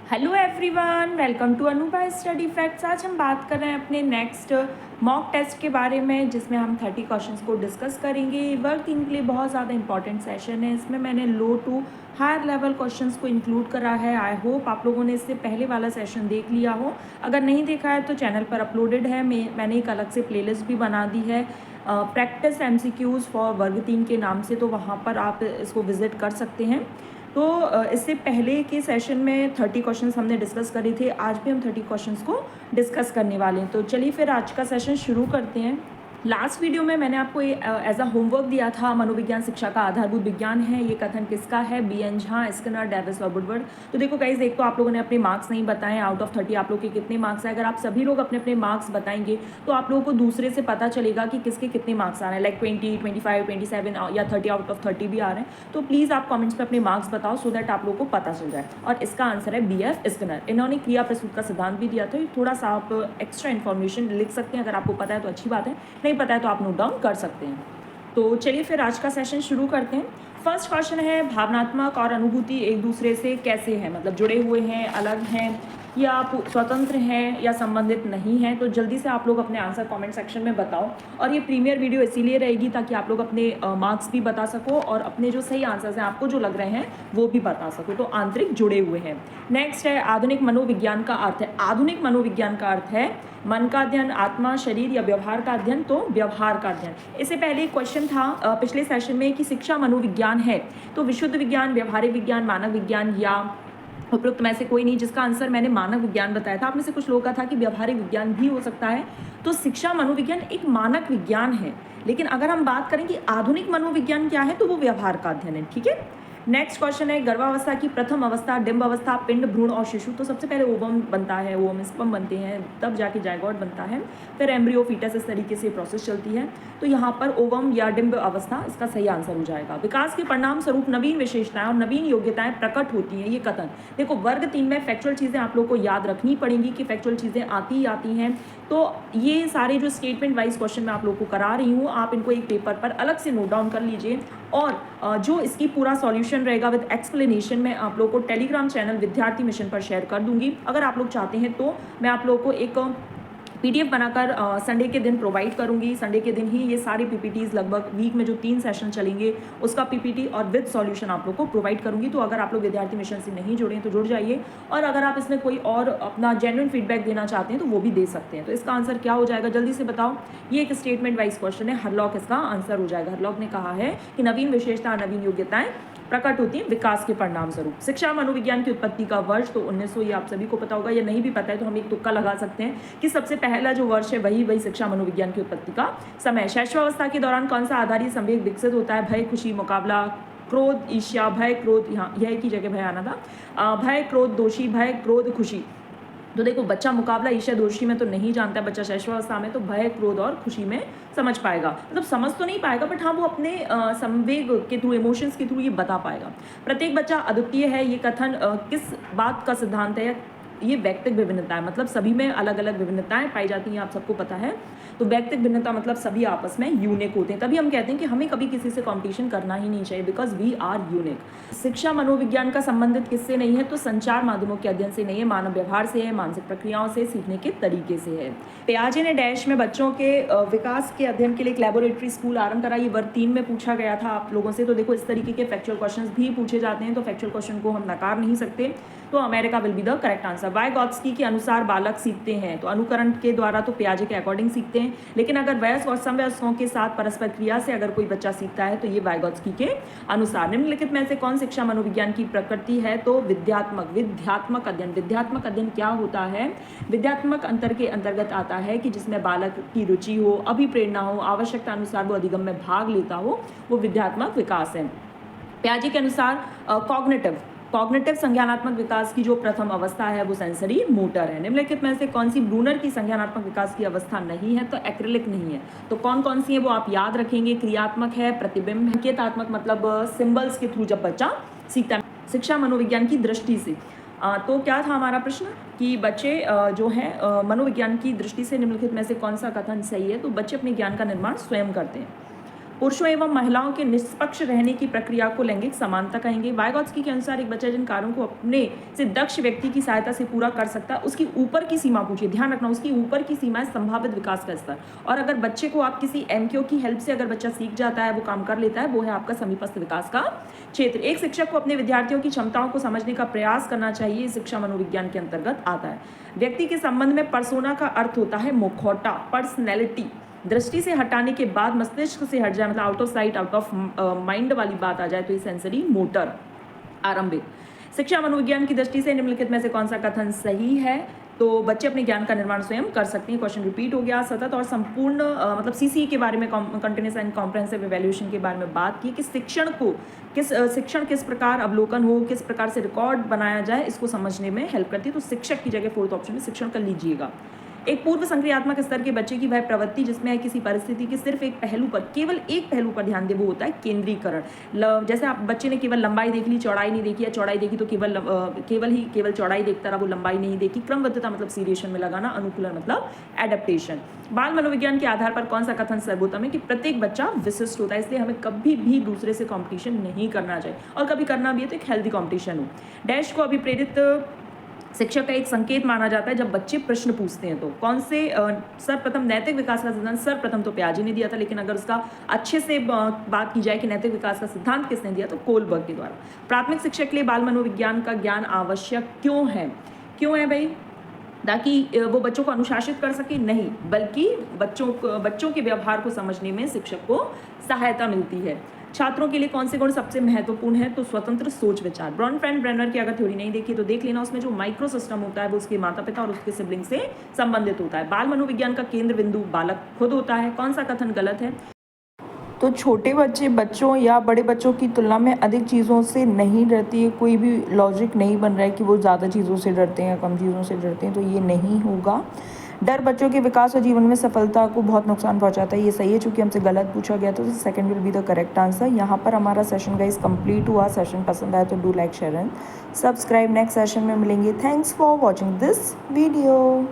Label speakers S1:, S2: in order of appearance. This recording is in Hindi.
S1: Hello everyone, welcome to Anubha study facts. आज हम बात कर रहे हैं अपने नेक्स्ट मॉक टेस्ट के बारे में, जिसमें हम 30 क्वेश्चंस को डिस्कस करेंगे। वर्क 3 के लिए बहुत ज़्यादा इंपॉर्टेंट सेशन है। इसमें मैंने लो टू हायर लेवल क्वेश्चंस को इंक्लूड करा है। आई होप आप लोगों ने इससे पहले वाला सेशन देख लिया हो। अगर नहीं देखा है तो चैनल पर अपलोडेड है। मैंने एक अलग से प्लेलिस्ट भी बना दी है, प्रैक्टिस MCQs फॉर वर्ग 3 के नाम से, तो वहाँ पर आप इसको विज़िट कर सकते हैं। तो इससे पहले के सेशन में 30 क्वेश्चंस हमने डिस्कस करे थे। आज भी हम 30 क्वेश्चंस को डिस्कस करने वाले हैं। तो चलिए फिर आज का सेशन शुरू करते हैं। लास्ट वीडियो में मैंने आपको एज अ होमवर्क दिया था, मनोविज्ञान शिक्षा का आधारभूत विज्ञान है। ये कथन किसका है? BN झा, स्किनर, डेविस और वुडवर्ड। तो देखो गाइस, एक तो आप लोगों ने अपने मार्क्स नहीं बताएं। आउट ऑफ 30 आप लोग के कितने मार्क्स हैं? अगर आप सभी लोग अपने अपने मार्क्स बताएंगे तो आप लोगों को दूसरे से पता चलेगा कि किसके कितने मार्क्स आ रहे हैं, लाइक 20, 25, 27 या 30 आउट ऑफ 30 भी आ रहे हैं। तो प्लीज़ आप कॉमेंट्स में अपने मार्क्स बताओ, सो दैट आप लोगों को पता चल जाए। और इसका आंसर है BF स्किनर। इन्होंने क्रिया प्रस्तुत का सिद्धांत भी दिया था। थोड़ा सा आप एक्स्ट्रा इन्फॉर्मेशन लिख सकते हैं, अगर आपको पता है तो अच्छी बात है, नहीं पता है तो आप नोट डाउन कर सकते हैं। तो चलिए फिर आज का सेशन शुरू करते हैं। फर्स्ट क्वेश्चन है, भावनात्मक और अनुभूति एक दूसरे से कैसे हैं, मतलब जुड़े हुए हैं, अलग हैं, या स्वतंत्र हैं, या संबंधित नहीं हैं। तो जल्दी से आप लोग अपने आंसर कमेंट सेक्शन में बताओ। और ये प्रीमियर वीडियो इसीलिए रहेगी ताकि आप लोग अपने मार्क्स भी बता सको और अपने जो सही आंसर्स हैं आपको जो लग रहे हैं वो भी बता सको। तो आंतरिक जुड़े हुए हैं। नेक्स्ट है, आधुनिक मनोविज्ञान का अर्थ है। आधुनिक मनोविज्ञान का अर्थ है मन का अध्ययन, आत्मा, शरीर या व्यवहार का अध्ययन। तो व्यवहार का अध्ययन। इससे पहले एक क्वेश्चन था पिछले सेशन में कि शिक्षा मनोविज्ञान है तो विशुद्ध विज्ञान, व्यवहारिक विज्ञान, मानव विज्ञान या उपरोक्त में से कोई नहीं, जिसका आंसर मैंने मानव विज्ञान बताया था। आप में से कुछ लोगों का था कि व्यवहारिक विज्ञान भी हो सकता है। तो शिक्षा मनोविज्ञान एक मानक विज्ञान है, लेकिन अगर हम बात करें कि आधुनिक मनोविज्ञान क्या है तो वो व्यवहार का अध्ययन है। ठीक है। नेक्स्ट क्वेश्चन है, गर्भावस्था की प्रथम अवस्था, डिम्ब अवस्था, पिंड, भ्रूण और शिशु। तो सबसे पहले ओवम बनता है, ओवम स्पर्म बनते हैं, तब जाके जायगोट बनता है, फिर एम्ब्रियो, फीटस, इस तरीके से प्रोसेस चलती है। तो यहाँ पर ओवम या डिम्ब अवस्था इसका सही आंसर हो जाएगा। विकास के परिणाम स्वरूप नवीन विशेषताएं और नवीन योग्यताएं प्रकट होती हैं। ये कथन देखो, वर्ग 3 में फैक्चुअल चीज़ें आप लोग को याद रखनी पड़ेंगी कि फैक्चुअल चीज़ें आती ही आती हैं। तो ये सारे जो स्टेटमेंट वाइज क्वेश्चन मैं आप लोग को करा रही हूँ, आप इनको एक पेपर पर अलग से नोट डाउन कर लीजिए। और जो इसकी पूरा सॉल्यूशन रहेगा विद एक्सप्लेनेशन मैं आप लोग को टेलीग्राम चैनल विद्यार्थी मिशन पर शेयर कर दूंगी। अगर आप लोग चाहते हैं तो मैं आप लोग को एक PDF बनाकर संडे के दिन प्रोवाइड करूंगी। संडे के दिन ही ये सारी PPTs लगभग वीक में जो 3 सेशन चलेंगे उसका PPT और विद सॉल्यूशन आप लोग को प्रोवाइड करूंगी। तो अगर आप लोग विद्यार्थी मिशन से नहीं जुड़े तो जुड़ जाइए, और अगर आप इसमें कोई और अपना जेन्युइन फीडबैक देना चाहते हैं तो वो भी दे सकते हैं। तो इसका आंसर क्या हो जाएगा, जल्दी से बताओ। ये एक स्टेटमेंट वाइज क्वेश्चन है, हरलॉक इसका आंसर हो जाएगा। हरलॉक ने कहा है कि नवीन विशेषता, नवीन योग्यताएं प्रकट होती है विकास के परिणाम स्वरूप। शिक्षा मनोविज्ञान की उत्पत्ति का वर्ष तो 1900, ये आप सभी को पता होगा। या नहीं भी पता है तो हम एक तुक्का लगा सकते हैं कि सबसे पहला जो वर्ष है वही शिक्षा मनोविज्ञान की उत्पत्ति का समय। शैशवावस्था के दौरान कौन सा आधारित संवेग विकसित होता है? भय, खुशी, मुकाबला, क्रोध, ईर्ष्या, भय, क्रोध, यहाँ यह की जगह भय आना था। भय, क्रोध, दोषी, भय, क्रोध, खुशी। तो देखो, बच्चा मुकाबला, ईर्ष्या, दोषी में तो नहीं जानता है बच्चा शैशवावस्था में, तो भय, क्रोध और खुशी में समझ पाएगा। मतलब समझ तो नहीं पाएगा, बट हाँ वो अपने संवेग के थ्रू, इमोशंस के थ्रू ये बता पाएगा। प्रत्येक बच्चा अद्वितीय है, ये कथन किस बात का सिद्धांत है? ये व्यक्तिगत विभिन्नता है, मतलब सभी में अलग अलग विभिन्नताएं पाई जाती हैं, आप सबको पता है। तो व्यक्तिगत भिन्नता मतलब सभी आपस में यूनिक होते हैं। तभी हम कहते हैं कि हमें कभी किसी से कंपटीशन करना ही नहीं चाहिए, बिकॉज वी आर यूनिक। शिक्षा मनोविज्ञान का संबंधित किससे नहीं है? तो संचार माध्यमों के अध्ययन से नहीं है, मानव व्यवहार से है, मानसिक प्रक्रियाओं से, सीखने के तरीके से है। पियाजे ने डैश में बच्चों के विकास के अध्ययन के लिए एक लैबोरेटरी स्कूल आरंभ करा। ये वर्ग 3 में पूछा गया था आप लोगों से। तो देखो, इस तरीके के फैक्चुअल क्वेश्चंस भी पूछे जाते हैं, तो फैक्चुअल क्वेश्चन को हम नकार नहीं सकते। तो America will be the correct answer. Vygotsky के अनुसार बालक सीखते हैं, तो अनुकरण के द्वारा तो पियाजे के अकॉर्डिंग सीखते हैं, लेकिन अगर वयस्क और समवयस्कों के साथ परस्पर क्रिया से अगर कोई बच्चा सीखता है तो ये वाइगॉत्स्की के अनुसार। निम्नलिखित में से कौन शिक्षा मनोविज्ञान की प्रकृति है? तो विद्यात्मक अध्ययन। विद्यात्मक अध्ययन क्या होता है? विद्यात्मक अंतर के अंतर्गत आता है कि जिसमें बालक की रुचि हो, अभिप्रेरणा हो, आवश्यकता अनुसार वो अधिगम में भाग लेता हो, वो विद्यात्मक विकास है। पियाजे के अनुसार कॉग्निटिव संज्ञानात्मक विकास की जो प्रथम अवस्था है वो सेंसरी मोटर है। निम्नलिखित में से कौन सी ब्रूनर की संज्ञानात्मक विकास की अवस्था नहीं है? तो एक्रिलिक नहीं है। तो कौन कौन सी है वो आप याद रखेंगे। क्रियात्मक है, प्रतिबिंब, संकेतात्मक मतलब सिंबल्स के थ्रू जब बच्चा सीखता है। शिक्षा मनोविज्ञान की दृष्टि से तो क्या था हमारा प्रश्न कि बच्चे जो हैं मनोविज्ञान की दृष्टि से निम्नलिखित में से कौन सा कथन सही है? तो बच्चे अपने ज्ञान का निर्माण स्वयं करते हैं। पुरुषों एवं महिलाओं के निष्पक्ष रहने की प्रक्रिया को लैंगिक समानता कहेंगे। वाइगॉत्स्की के अनुसार एक बच्चा जिन कार्यों को अपने से दक्ष व्यक्ति की सहायता से पूरा कर सकता है उसकी ऊपर की सीमा पूछिए, ध्यान रखना उसकी ऊपर की सीमा है संभावित विकास का स्तर। और अगर बच्चे को आप किसी एमक्यू की हेल्प से अगर बच्चा सीख जाता है, वो काम कर लेता है, वो है आपका समीपस्थ विकास का क्षेत्र। एक शिक्षक को अपने विद्यार्थियों की क्षमताओं को समझने का प्रयास करना चाहिए, शिक्षा मनोविज्ञान के अंतर्गत आता है। व्यक्ति के संबंध में पर्सोना का अर्थ होता है मुखौटा, पर्सनैलिटी। दृष्टि से हटाने के बाद मस्तिष्क से हट जाए, मतलब out of sight out of mind वाली बात आ जाए तो ये सेंसरी मोटर आरंभिक। शिक्षा मनोविज्ञान की दृष्टि से निम्नलिखित में से कौन सा कथन सही है? तो बच्चे अपने ज्ञान का निर्माण स्वयं कर सकते हैं। क्वेश्चन रिपीट हो गया। सतत और संपूर्ण मतलब सीसीई के बारे में, कंटिन्यूस एंड कॉम्प्रहेंसिव इवैल्यूएशन के बारे में बात की कि शिक्षण किस प्रकार अवलोकन हो, किस प्रकार से रिकॉर्ड बनाया जाए, इसको समझने में हेल्प करती है। तो शिक्षक की जगह फोर्थ ऑप्शन में शिक्षण कर लीजिएगा। एक पूर्व संक्रियात्मक स्तर के बच्चे की वह प्रवृत्ति जिसमें है किसी परिस्थिति के सिर्फ एक पहलू पर, केवल एक पहलू पर ध्यान दे, वो होता है केंद्रीकरण। जैसे आप बच्चे ने केवल लंबाई देख ली, चौड़ाई नहीं देखी, या चौड़ाई देखी तो केवल चौड़ाई देखता रहा, वो लंबाई नहीं देखी। क्रमबद्धता मतलब सीरिएशन में लगाना, अनुकूलन मतलब एडेप्टेशन। बाल मनोविज्ञान के आधार पर कौन सा कथन सर्वोत्तम है? कि प्रत्येक बच्चा विशिष्ट होता है, इसलिए हमें कभी भी दूसरे से कॉम्पिटिशन नहीं करना चाहिए, और कभी करना भी है तो एक हेल्दी कॉम्पिटिशन हो। डैश को अभिप्रेरित शिक्षक का एक संकेत माना जाता है जब बच्चे प्रश्न पूछते हैं। तो कौन से सर्वप्रथम नैतिक विकास का सिद्धांत सर्वप्रथम तो प्याजी ने दिया था, लेकिन अगर उसका अच्छे से बात की जाए कि नैतिक विकास का सिद्धांत किसने दिया, तो कोलबर्ग के द्वारा। प्राथमिक शिक्षक के लिए बाल मनोविज्ञान का ज्ञान आवश्यक क्यों है भाई? ताकि वो बच्चों को अनुशासित कर सके? नहीं, बल्कि बच्चों के व्यवहार को समझने में शिक्षक को सहायता मिलती है। छात्रों के लिए कौन से गुण सबसे महत्वपूर्ण है? तो स्वतंत्र सोच विचार। ब्रॉनफ्रेंड ब्रेनर की अगर थ्योरी नहीं देखी तो देख लेना, उसमें जो माइक्रो सिस्टम होता है वो उसके माता पिता और उसके सिबलिंग से संबंधित होता है। बाल मनोविज्ञान का केंद्र बिंदु बालक खुद होता है। कौन सा कथन गलत है?
S2: तो छोटे बच्चे बच्चों या बड़े बच्चों की तुलना में अधिक चीज़ों से नहीं डरती है। कोई भी लॉजिक नहीं बन रहा है कि वो ज़्यादा चीज़ों से डरते हैं या कम चीज़ों से डरते हैं, तो ये नहीं होगा। डर बच्चों के विकास और जीवन में सफलता को बहुत नुकसान पहुंचाता है, ये सही है। चूँकि हमसे गलत पूछा गया तो second will be the correct answer. यहाँ पर हमारा सेशन गाइस कंप्लीट हुआ। सेशन पसंद आया तो do like share and subscribe. Next session में मिलेंगे। Thanks for watching this video.